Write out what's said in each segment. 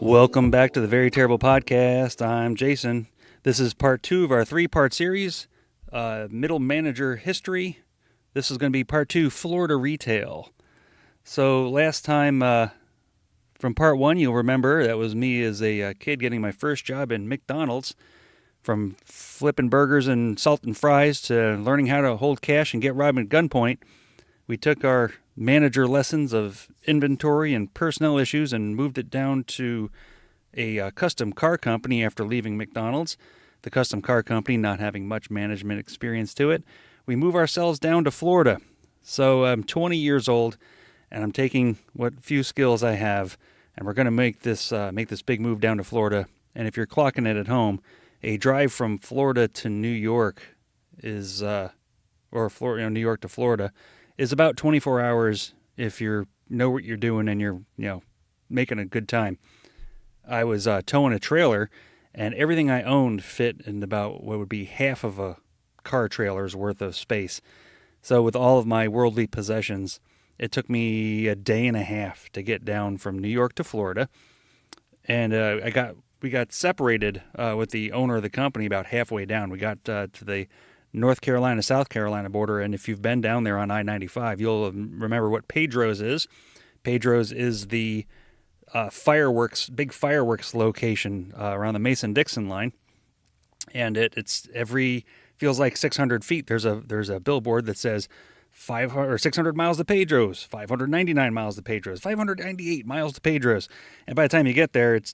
Welcome back to the Very Terrible Podcast. I'm Jason. This is part 2 of our 3-part series, Middle Manager History. This is going to be part 2, Florida Retail. So last time, from part 1, you'll remember that was me as a kid getting my first job in McDonald's. From flipping burgers and salt and fries to learning how to hold cash and get robbed at gunpoint, we took our manager lessons of inventory and personnel issues and moved it down to a custom car company after leaving McDonald's. The custom car company not having much management experience to it. We move ourselves down to Florida. So I'm 20 years old, and I'm taking what few skills I have, and we're going to make this big move down to Florida. And if you're clocking it at home, a drive from Florida to New York is, New York to Florida is about 24 hours if you know what you're doing and you're, making a good time. I was towing a trailer, and everything I owned fit in about what would be half of a car trailer's worth of space. So with all of my worldly possessions, it took me a day and a half to get down from New York to Florida. And we got separated with the owner of the company about halfway down. We got to the North Carolina, South Carolina border, and if you've been down there on I-95, you'll remember what Pedro's is. Pedro's is the big fireworks location around the Mason-Dixon line, and it's feels like 600 feet. There's a billboard that says 500 or 600 miles to Pedro's, 599 miles to Pedro's, 598 miles to Pedro's. And by the time you get there, it's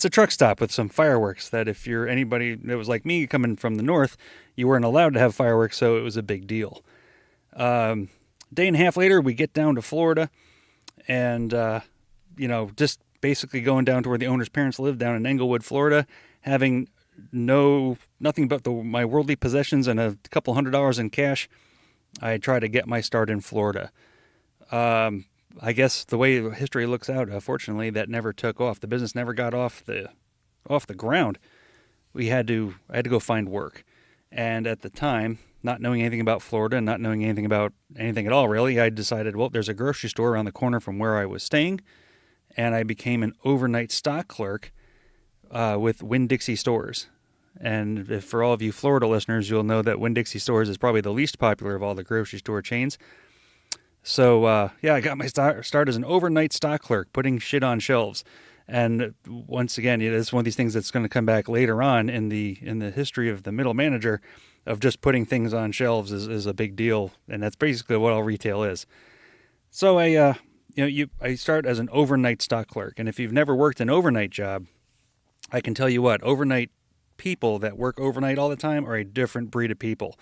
a truck stop with some fireworks that if you're anybody that was like me coming from the north, you weren't allowed to have fireworks, so it was a big deal. Day and a half later, we get down to Florida, and just basically going down to where the owner's parents lived down in Englewood, Florida, having nothing but my worldly possessions and a couple $100 in cash. I tried to get my start in Florida. I guess the way history looks out, fortunately, that never took off. The business never got off the ground. I had to go find work. And at the time, not knowing anything about Florida, not knowing anything about anything at all, really, I decided, well, there's a grocery store around the corner from where I was staying. And I became an overnight stock clerk with Winn-Dixie Stores. And for all of you Florida listeners, you'll know that Winn-Dixie Stores is probably the least popular of all the grocery store chains. So, I got my start as an overnight stock clerk, putting shit on shelves. And once again, it's one of these things that's going to come back later on in the history of the middle manager, of just putting things on shelves is a big deal, and that's basically what all retail is. So I start as an overnight stock clerk, and if you've never worked an overnight job, I can tell you what, overnight people that work overnight all the time are a different breed of people.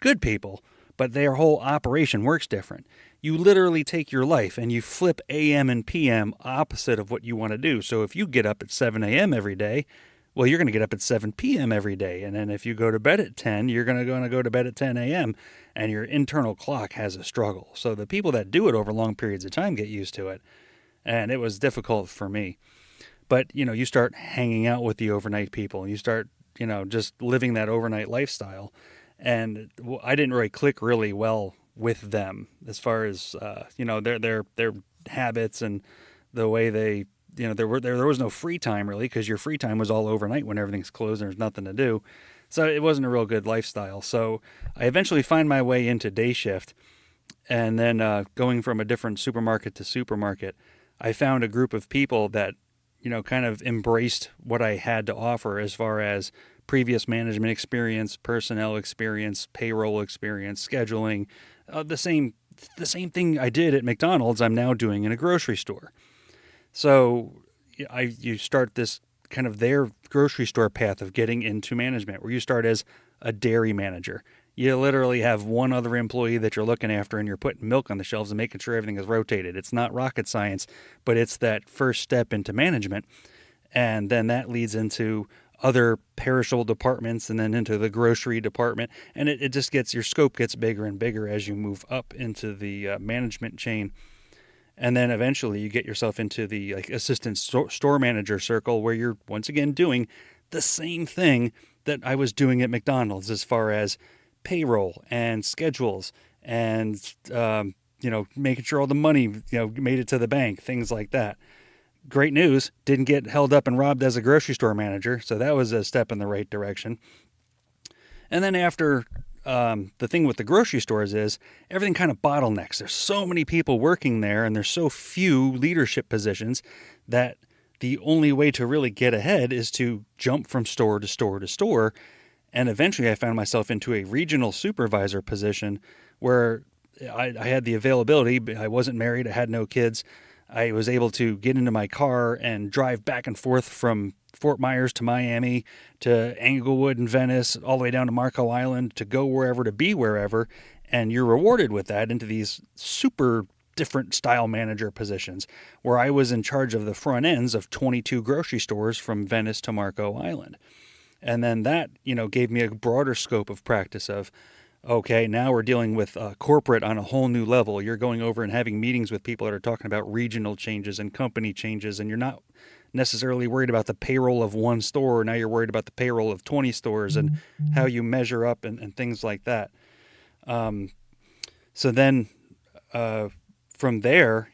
Good people, but their whole operation works different. You literally take your life and you flip AM and PM opposite of what you want to do. So if you get up at 7 a.m. every day, well, you're going to get up at 7 p.m. every day. And then if you go to bed at 10, you're going to go to bed at 10 a.m. and your internal clock has a struggle. So the people that do it over long periods of time get used to it. And it was difficult for me. But, you start hanging out with the overnight people, and you start, just living that overnight lifestyle. And I didn't really click really well with them as far as, their habits and the way they, there was no free time really, because your free time was all overnight when everything's closed and there's nothing to do. So it wasn't a real good lifestyle. So I eventually find my way into day shift, and then going from a different supermarket to supermarket, I found a group of people that, kind of embraced what I had to offer as far as previous management experience, personnel experience, payroll experience, scheduling. The same thing I did at McDonald's, I'm now doing in a grocery store. So you start this kind of their grocery store path of getting into management, where you start as a dairy manager. You literally have one other employee that you're looking after, and you're putting milk on the shelves and making sure everything is rotated. It's not rocket science, but it's that first step into management. And then that leads into other perishable departments, and then into the grocery department. And it just your scope gets bigger and bigger as you move up into the management chain. And then eventually you get yourself into the assistant store manager circle, where you're once again doing the same thing that I was doing at McDonald's as far as payroll and schedules and, making sure all the money, made it to the bank, things like that. great news, didn't get held up and robbed as a grocery store manager. So that was a step in the right direction. And then after the thing with the grocery stores is everything kind of bottlenecks. There's so many people working there and there's so few leadership positions that the only way to really get ahead is to jump from store to store to store. And eventually I found myself into a regional supervisor position where I had the availability. I wasn't married. I had no kids. I was able to get into my car and drive back and forth from Fort Myers to Miami to Englewood and Venice, all the way down to Marco Island, to go wherever, to be wherever. And you're rewarded with that into these super different style manager positions where I was in charge of the front ends of 22 grocery stores from Venice to Marco Island. And then that, gave me a broader scope of practice of, okay, now we're dealing with corporate on a whole new level. You're going over and having meetings with people that are talking about regional changes and company changes, and you're not necessarily worried about the payroll of one store. Now you're worried about the payroll of 20 stores and how you measure up and things like that. So then from there,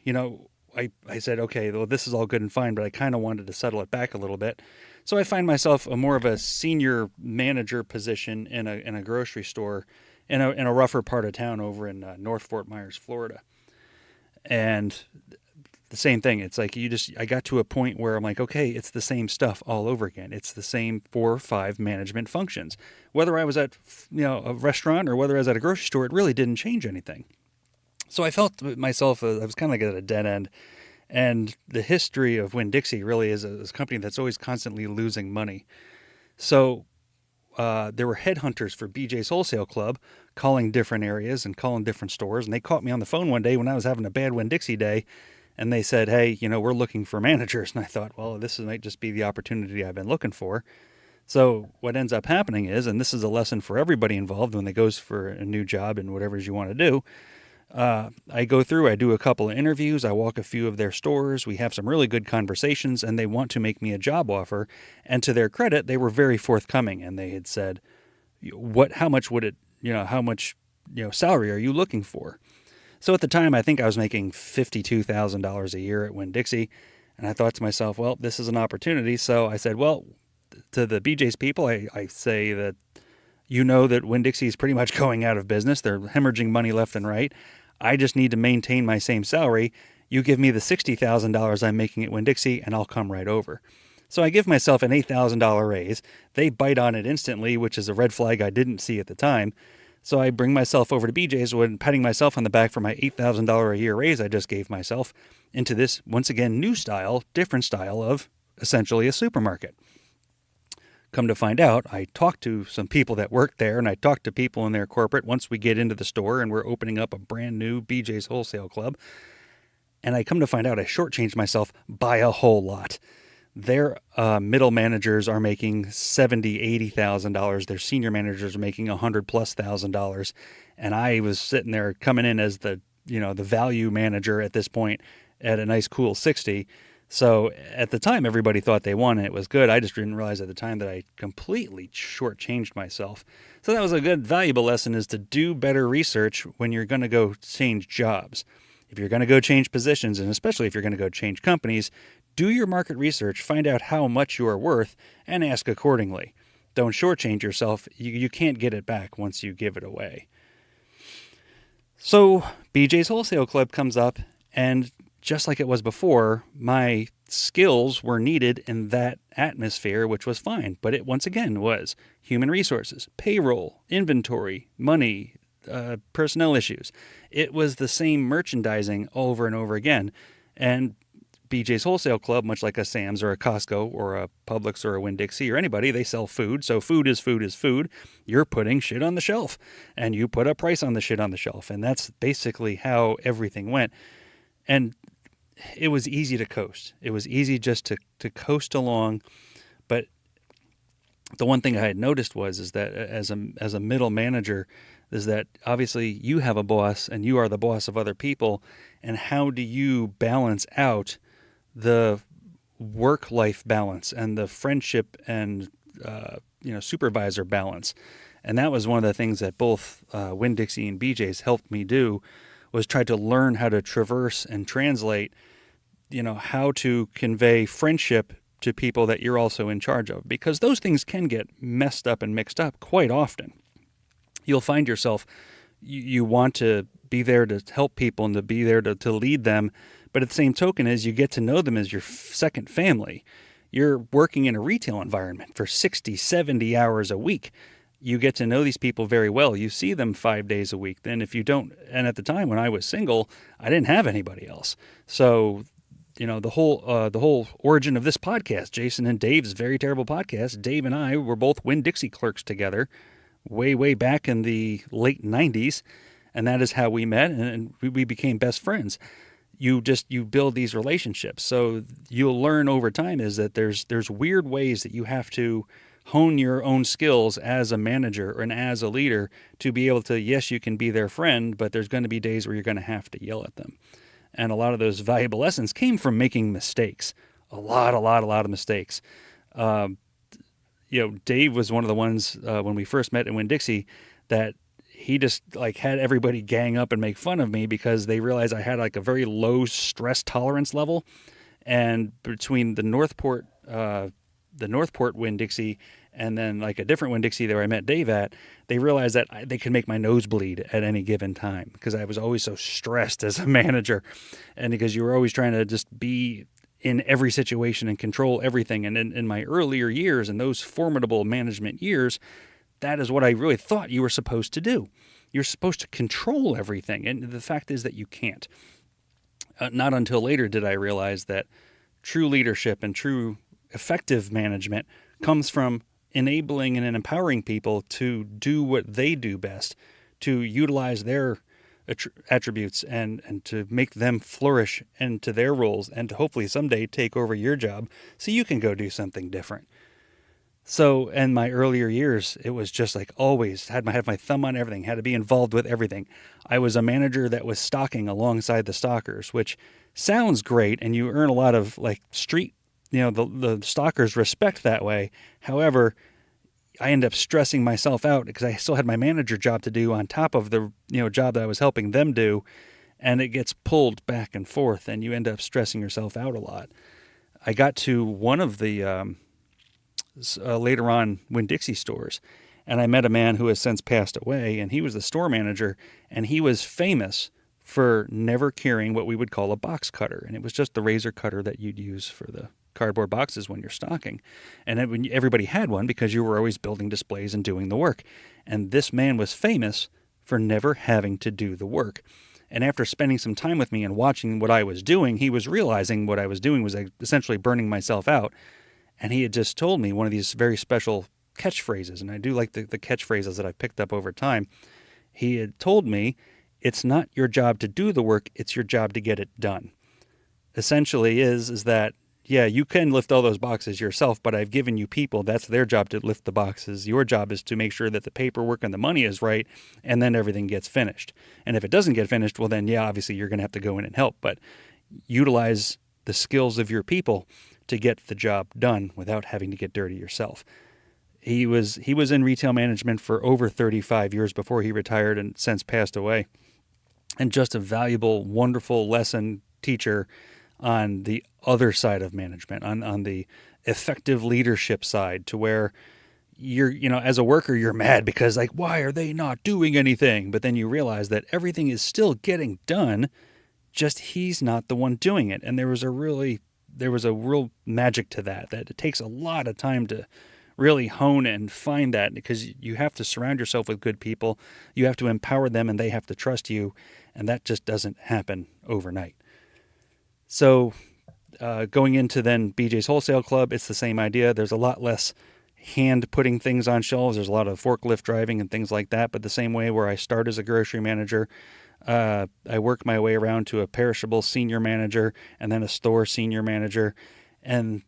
I said, okay, well, this is all good and fine, but I kind of wanted to settle it back a little bit. So I find myself more of a senior manager position in a grocery store in a rougher part of town over in North Fort Myers, Florida. And the same thing. It's like I got to a point where I'm like, okay, it's the same stuff all over again. It's the same 4 or 5 management functions. Whether I was at a restaurant or whether I was at a grocery store, it really didn't change anything. So I felt myself, I was kind of like at a dead end. And the history of Winn-Dixie really is a company that's always constantly losing money. So there were headhunters for BJs Wholesale Club calling different areas and calling different stores. And they caught me on the phone one day when I was having a bad Winn-Dixie day. And they said, hey, we're looking for managers. And I thought, well, this might just be the opportunity I've been looking for. So what ends up happening is, and this is a lesson for everybody involved when they goes for a new job and whatever you want to do, I go through, I do a couple of interviews, I walk a few of their stores, we have some really good conversations, and they want to make me a job offer. And to their credit, they were very forthcoming, and they had said, how much would it, how much, salary are you looking for? So at the time, I think I was making $52,000 a year at Winn-Dixie, and I thought to myself, well, this is an opportunity. So I said, well, to the BJ's people, I say that that Winn-Dixie is pretty much going out of business. They're hemorrhaging money left and right. I just need to maintain my same salary. You give me the $60,000 I'm making at Winn-Dixie, and I'll come right over. So I give myself an $8,000 raise. They bite on it instantly, which is a red flag I didn't see at the time. So I bring myself over to BJ's, when patting myself on the back for my $8,000 a year raise I just gave myself, into this, once again, new style, different style of essentially a supermarket. Come to find out, I talked to some people that worked there, and I talked to people in their corporate once we get into the store and we're opening up a brand new BJ's Wholesale Club. And I come to find out I shortchanged myself by a whole lot. Their middle managers are making $70,000, $80,000. Their senior managers are making $100,000+. And I was sitting there coming in as the value manager at this point at a nice cool 60. So at the time, everybody thought they won and it was good. I just didn't realize at the time that I completely shortchanged myself. So that was a good, valuable lesson, is to do better research when you're going to go change jobs. If you're going to go change positions, and especially if you're going to go change companies, do your market research, find out how much you are worth, and ask accordingly. Don't shortchange yourself. You can't get it back once you give it away. So BJ's Wholesale Club comes up, and just like it was before, my skills were needed in that atmosphere, which was fine. But it, once again, was human resources, payroll, inventory, money, personnel issues. It was the same merchandising over and over again. And BJ's Wholesale Club, much like a Sam's or a Costco or a Publix or a Winn-Dixie or anybody, they sell food. So food is food is food. You're putting shit on the shelf, and you put a price on the shit on the shelf. And that's basically how everything went. And it was easy to coast. It was easy just to coast along. But the one thing I had noticed is that as a middle manager, is that obviously you have a boss and you are the boss of other people. And how do you balance out the work-life balance and the friendship and supervisor balance? And that was one of the things that both Winn-Dixie and BJ's helped me do, was try to learn how to traverse and translate how to convey friendship to people that you're also in charge of, because those things can get messed up and mixed up quite often. You'll find yourself, you want to be there to help people and to be there to lead them, but at the same token as you get to know them as your second family. You're working in a retail environment for 60, 70 hours a week. You get to know these people very well. You see them 5 days a week. Then if you don't, and at the time when I was single, I didn't have anybody else. So, the whole origin of this podcast, Jason and Dave's Very Terrible Podcast, Dave and I were both Winn-Dixie clerks together way back in the late 90s. And that is how we met, and we became best friends. You build these relationships. So you'll learn over time is that there's weird ways that you have to hone your own skills as a manager and as a leader to be able to, yes, you can be their friend, but there's going to be days where you're going to have to yell at them. And a lot of those valuable lessons came from making mistakes. A lot of mistakes. Dave was one of the ones when we first met in Winn-Dixie that he just had everybody gang up and make fun of me because they realized I had a very low stress tolerance level. And between the Northport Winn-Dixie and then a different Winn-Dixie there I met Dave at, they realized that they could make my nose bleed at any given time because I was always so stressed as a manager, and because you were always trying to just be in every situation and control everything. And in my earlier years, in those formidable management years, that is what I really thought you were supposed to do. You're supposed to control everything, and the fact is that you can't. Not until later did I realize that true leadership and true effective management comes from enabling and empowering people to do what they do best, to utilize their attributes and to make them flourish into their roles, and to hopefully someday take over your job so you can go do something different. So in my earlier years, it was just always had my thumb on everything, had to be involved with everything. I was a manager that was stocking alongside the stockers, which sounds great, and you earn a lot of street, the stockers respect that way. However, I ended up stressing myself out because I still had my manager job to do on top of the job that I was helping them do, and it gets pulled back and forth, and you end up stressing yourself out a lot. I got to one of the later on Winn-Dixie Stores, and I met a man who has since passed away, and he was the store manager, and he was famous for never carrying what we would call a box cutter, and it was just the razor cutter that you'd use for the cardboard boxes when you're stocking. And everybody had one because you were always building displays and doing the work. And this man was famous for never having to do the work. And after spending some time with me and watching what I was doing, he was realizing what I was doing was essentially burning myself out. And he had just told me one of these very special catchphrases, and I do like the catchphrases that I've picked up over time. He had told me, it's not your job to do the work, it's your job to get it done. Essentially is that, yeah, you can lift all those boxes yourself, but I've given you people. That's their job to lift the boxes. Your job is to make sure that the paperwork and the money is right, and then everything gets finished. And if it doesn't get finished, well, then, yeah, obviously you're going to have to go in and help. But utilize the skills of your people to get the job done without having to get dirty yourself. He was in retail management for over 35 years before he retired and since passed away. And just a valuable, wonderful lesson teacher on the other side of management, on the effective leadership side, to where you're, as a worker, you're mad because why are they not doing anything? But then you realize that everything is still getting done, just he's not the one doing it. And there was a real magic to that it takes a lot of time to really hone and find that, because you have to surround yourself with good people. You have to empower them and they have to trust you. And that just doesn't happen overnight. So going into then BJs Wholesale Club, it's the same idea. There's a lot less hand putting things on shelves. There's a lot of forklift driving and things like that. But the same way where I start as a grocery manager, I work my way around to a perishable senior manager and then a store senior manager. And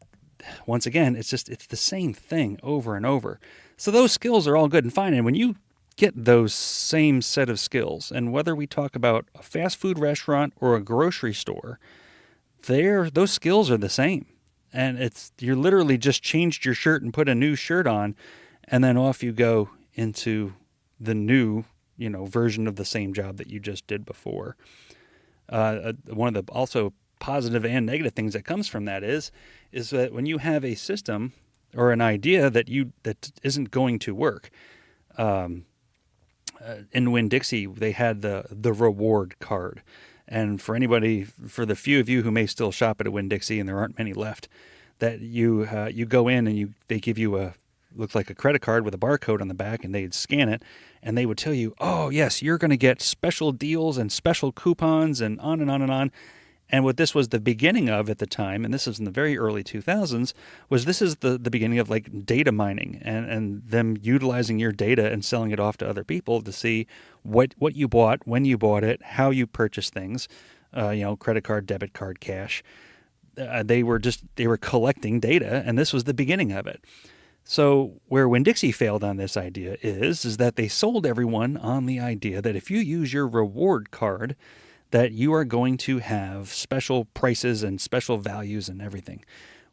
once again, it's the same thing over and over. So those skills are all good and fine. And when you get those same set of skills, and whether we talk about a fast food restaurant or a grocery store, those skills are the same. And you're literally just changed your shirt and put a new shirt on, and then off you go into the new, version of the same job that you just did before. One of the also positive and negative things that comes from that is that when you have a system or an idea that isn't going to work, in Winn-Dixie, they had the reward card. And for the few of you who may still shop at a Winn-Dixie, and there aren't many left, that you go in and they give you looks like a credit card with a barcode on the back, and they'd scan it, and they would tell you, oh yes, you're going to get special deals and special coupons and on and on and on. And what this was the beginning of at the time, and this was in the very early 2000s, this is the beginning of like data mining and them utilizing your data and selling it off to other people to see what you bought, when you bought it, how you purchased things, credit card, debit card, cash. They were collecting data, and this was the beginning of it. So where Winn-Dixie failed on this idea is that they sold everyone on the idea that if you use your reward card, that you are going to have special prices and special values and everything.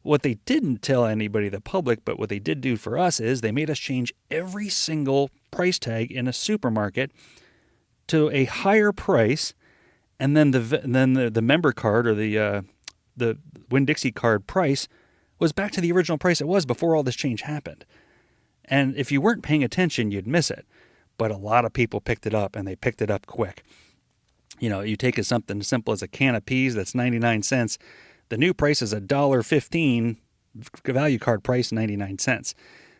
What they didn't tell anybody, the public, but what they did do for us is they made us change every single price tag in a supermarket to a higher price, and then the member card or the Winn-Dixie card price was back to the original price it was before all this change happened. And if you weren't paying attention, you'd miss it. But a lot of people picked it up, and they picked it up quick. You take something as simple as a can of peas that's 99 cents. The new price is $1.15, value card price 99 cents.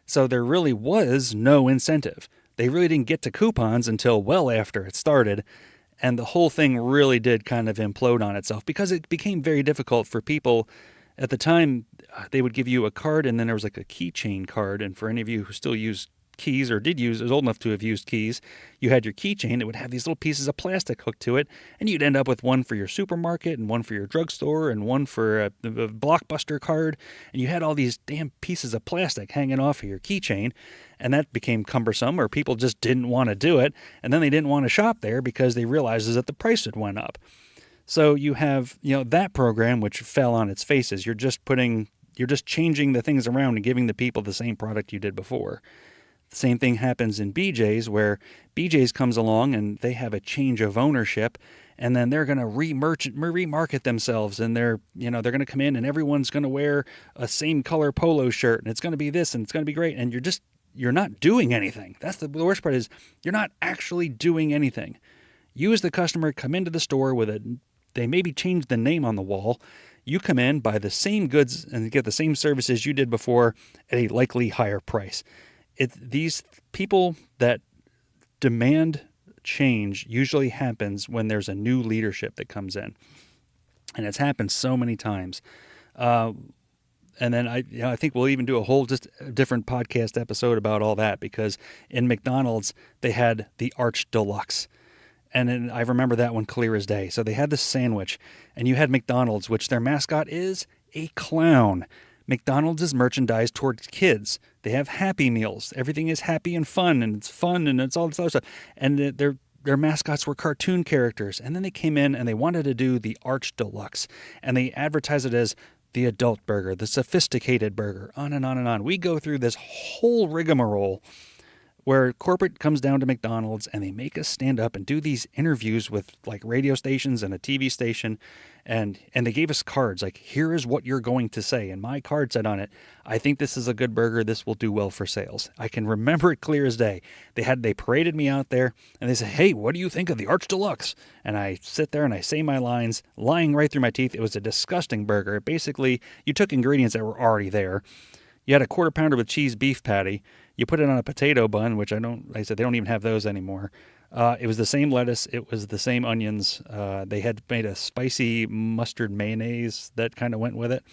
So there really was no incentive. They really didn't get to coupons until well after it started. And the whole thing really did kind of implode on itself because it became very difficult for people. At the time, they would give you a card, and then there was like a keychain card. And for any of you who still use keys or is old enough to have used keys, you had your keychain that would have these little pieces of plastic hooked to it, and you'd end up with one for your supermarket and one for your drugstore and one for a Blockbuster card, and you had all these damn pieces of plastic hanging off of your keychain, and that became cumbersome, or people just didn't want to do it, and then they didn't want to shop there because they realized that the price had went up. So you have that program which fell on its faces. You're just changing the things around and giving the people the same product you did before. The same thing happens in BJs, where BJs comes along and they have a change of ownership, and then they're going to remarket themselves, and they're going to come in and everyone's going to wear a same color polo shirt, and it's going to be this and it's going to be great, and you're not doing anything. That's the worst part, is you're not actually doing anything. You as the customer come into the store they maybe change the name on the wall. You come in, buy the same goods, and get the same services you did before at a likely higher price. These people that demand change usually happens when there's a new leadership that comes in, and it's happened so many times. And then I think we'll even do a whole just different podcast episode about all that, because in McDonald's they had the Arch Deluxe, and then I remember that one clear as day. So they had the sandwich, and you had McDonald's, which their mascot is a clown. McDonald's is merchandised towards kids. They have Happy Meals. Everything is happy and fun, and it's all this other stuff. And their mascots were cartoon characters. And then they came in and they wanted to do the Arch Deluxe, and they advertised it as the adult burger, the sophisticated burger, on and on and on. We go through this whole rigmarole where corporate comes down to McDonald's and they make us stand up and do these interviews with like radio stations and a TV station, and they gave us cards like, here is what you're going to say, and my card said on it, I think this is a good burger, this will do well for sales. I can remember it clear as day. They paraded me out there and they said, hey, what do you think of the Arch Deluxe? And I sit there and I say my lines, lying right through my teeth. It was a disgusting burger. Basically, you took ingredients that were already there. You had a quarter pounder with cheese beef patty. You put it on a potato bun, which like I said, they don't even have those anymore. It was the same lettuce. It was the same onions. They had made a spicy mustard mayonnaise that kind of went with it.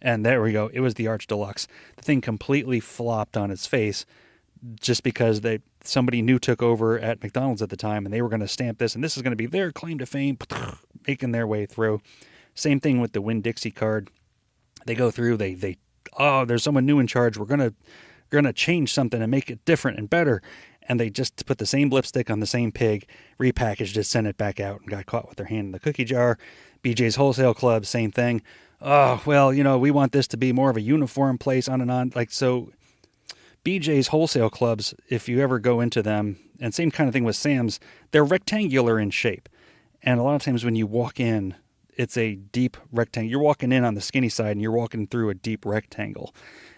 And there we go. It was the Arch Deluxe. The thing completely flopped on its face just because somebody new took over at McDonald's at the time, and they were going to stamp this, and this is going to be their claim to fame, making their way through. Same thing with the Winn-Dixie card. They go through, there's someone new in charge. We're going to change something and make it different and better. And they just put the same lipstick on the same pig, repackaged it, sent it back out, and got caught with their hand in the cookie jar. BJs Wholesale Club, same thing. Oh, well, we want this to be more of a uniform place, on and on. So BJs Wholesale Clubs, if you ever go into them, and same kind of thing with Sam's, they're rectangular in shape. And a lot of times when you walk in, it's a deep rectangle. You're walking in on the skinny side and you're walking through a deep rectangle.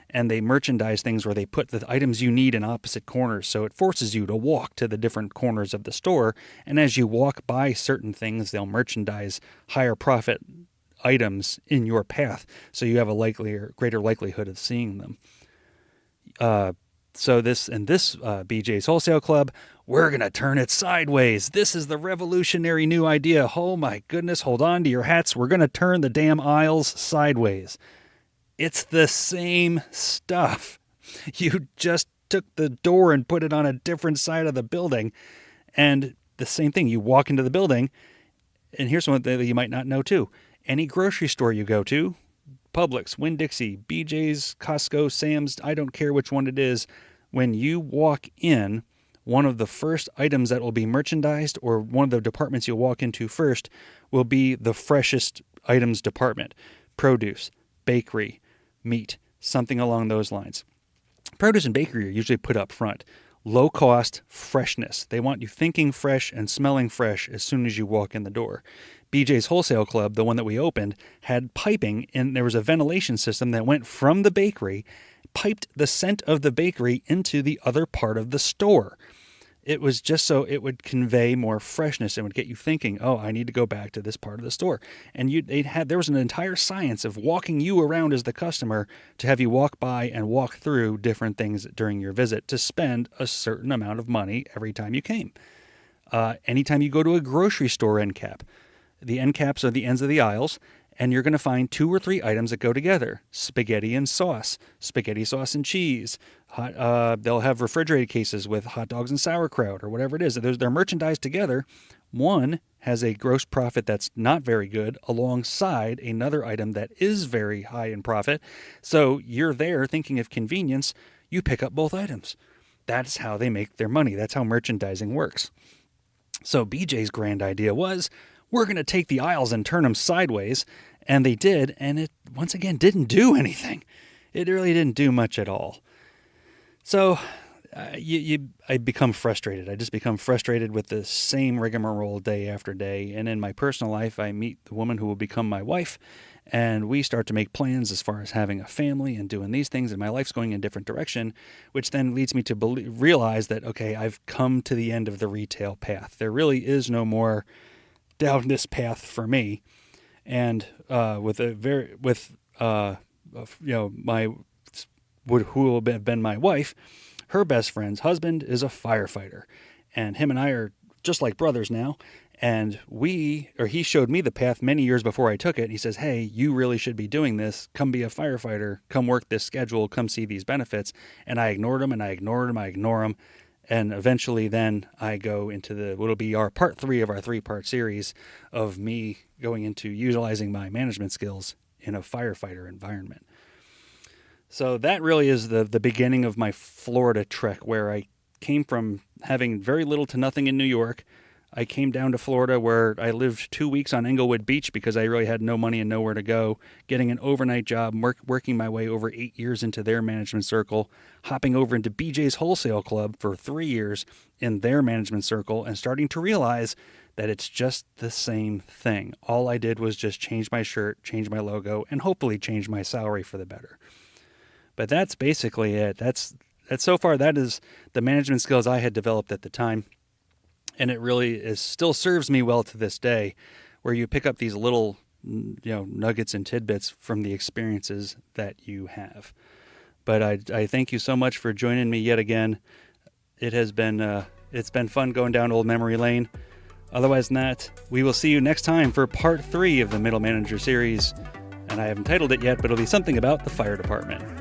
And they merchandise things where they put the items you need in opposite corners. So it forces you to walk to the different corners of the store. And as you walk by certain things, they'll merchandise higher profit items in your path. So you have a greater likelihood of seeing them. So this BJ's Wholesale Club, we're going to turn it sideways. This is the revolutionary new idea. Oh my goodness, hold on to your hats. We're going to turn the damn aisles sideways. It's the same stuff. You just took the door and put it on a different side of the building. And the same thing, you walk into the building, and here's one that you might not know too. Any grocery store you go to, Publix, Winn-Dixie, BJs, Costco, Sam's, I don't care which one it is, when you walk in, one of the first items that will be merchandised, or one of the departments you'll walk into first, will be the freshest items department. Produce, bakery, meat, something along those lines. Produce and bakery are usually put up front. Low cost, freshness. They want you thinking fresh and smelling fresh as soon as you walk in the door. BJ's Wholesale Club, the one that we opened, had piping, and there was a ventilation system that went from the bakery, piped the scent of the bakery into the other part of the store. It was just so it would convey more freshness and would get you thinking, oh, I need to go back to this part of the store. And there was an entire science of walking you around as the customer to have you walk by and walk through different things during your visit to spend a certain amount of money every time you came. Anytime you go to a grocery store end cap, the end caps are the ends of the aisles, and you're going to find 2 or 3 items that go together. Spaghetti and sauce, spaghetti sauce and cheese. They'll have refrigerated cases with hot dogs and sauerkraut or whatever it is. They're merchandised together. One has a gross profit that's not very good alongside another item that is very high in profit. So you're there thinking of convenience. You pick up both items. That's how they make their money. That's how merchandising works. So BJ's grand idea was, we're going to take the aisles and turn them sideways. And they did, and it, once again, didn't do anything. It really didn't do much at all. So I become frustrated. I just become frustrated with the same rigmarole day after day. And in my personal life, I meet the woman who will become my wife, and we start to make plans as far as having a family and doing these things, and my life's going in a different direction, which then leads me to realize that, okay, I've come to the end of the retail path. There really is no more down this path for me. And who will have been my wife, her best friend's husband is a firefighter, and him and I are just like brothers now. And he showed me the path many years before I took it. He says, hey, you really should be doing this. Come be a firefighter. Come work this schedule. Come see these benefits. And I ignored him, and I ignore him. And eventually then I go into what'll be our part 3 of our 3-part series of me going into utilizing my management skills in a firefighter environment. So that really is the beginning of my Florida trek, where I came from having very little to nothing in New York. I came down to Florida, where I lived 2 weeks on Englewood Beach because I really had no money and nowhere to go, getting an overnight job, working my way over 8 years into their management circle, hopping over into BJ's Wholesale Club for 3 years in their management circle, and starting to realize that it's just the same thing. All I did was just change my shirt, change my logo, and hopefully change my salary for the better. But that's basically it. That's so far, that is the management skills I had developed at the time. And it really still serves me well to this day, where you pick up these little, nuggets and tidbits from the experiences that you have. But I thank you so much for joining me yet again. It has been it's been fun going down old memory lane. Otherwise than that, we will see you next time for part 3 of the Middle Manager series. And I haven't titled it yet, but it'll be something about the fire department.